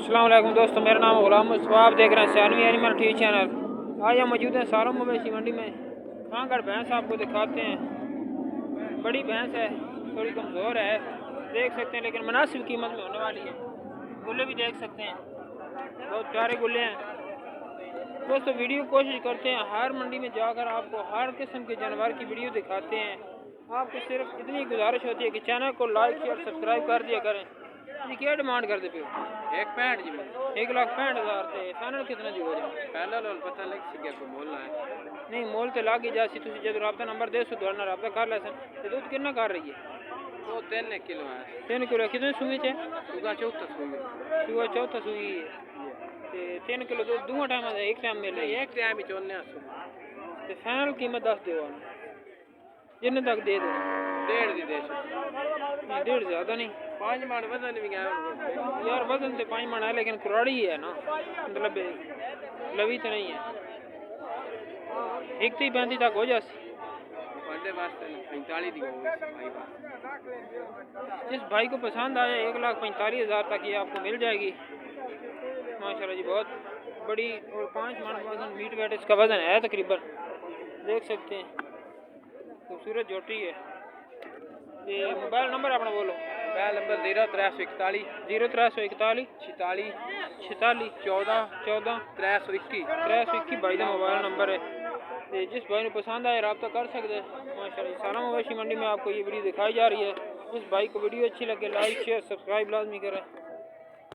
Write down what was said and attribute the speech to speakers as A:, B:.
A: अस्सलाम वालेकुम दोस्तों, मेरा नाम गुलाम मुस्तफ़ा, आप देख रहे हैं सानवी एनिमल टीवी चैनल। आज हम मौजूद हैं सारों मवेशी मंडी में। खांगड़ भैंस आपको दिखाते हैं। बड़ी भैंस है, थोड़ी कमज़ोर है, देख सकते हैं, लेकिन मुनासिब कीमत में होने वाली है। गुल्ले भी देख सकते हैं, बहुत प्यारे गुल्ले हैं। दोस्तों वीडियो कोशिश करते हैं हर मंडी में जाकर आपको हर किस्म के जानवर की वीडियो दिखाते हैं। आपको सिर्फ इतनी गुजारिश होती है कि चैनल को लाइक शेयर सब्सक्राइब कर दिया करें। जी क्या डिमांड करते पे?
B: 1.65 जी
A: 1,65,000 थे। फाइनल कितना जी हो जाए?
B: पहला लोन पता लग सके को बोलना है
A: नहीं मोल तो लाग ही जासी। तुम जब रबता नंबर दे सो दोना रबता कर ले सन। ते दूध कितना कर रही है?
B: वो 3 किलो है।
A: 3 किलो कितने सुई चे?
B: सुगा चौथा सुई
A: सुबह चौथा सुई ते 3 किलो दूध दोनों टाइम एक टाइम मिल रही है।
B: एक टाइम ही चोलने
A: ते फाइनल कीमत 10 दो जिन्ने तक दे दो।
B: 1.5 दी दे
A: नहीं 1.5 ज़्यादा नहीं।
B: 5 मान वजन भी गया
A: यार वजन तो 5 मन है, लेकिन कुराड़ी है ना, मतलब लवी तो नहीं है। 31-35 तक हो जासी।
B: बड़े वास्ते 45 दी भाई
A: जिस भाई को पसंद आए 1,45,000 तक ये आपको मिल जाएगी माशाल्लाह जी। बहुत बड़ी और 5 मन वजन मीट वेट इसका वजन है तकरीबन, देख सकते हैं। खूबसूरत जोटी है। ये मोबाइल नंबर अपना बोलो।
B: मोबाइल नंबर 0341
A: 0341
B: 46
A: 46
B: 14
A: 14
B: 321
A: भाई का मोबाइल नंबर है। तो जिस भाई को पसंद आए रब्ता कर सकते हैं माशाल्लाह। सारा मवेशी मंडी में आपको ये वीडियो दिखाई जा रही है। उस भाई को वीडियो अच्छी लगे लाइक शेयर सब्सक्राइब लाजमी करें।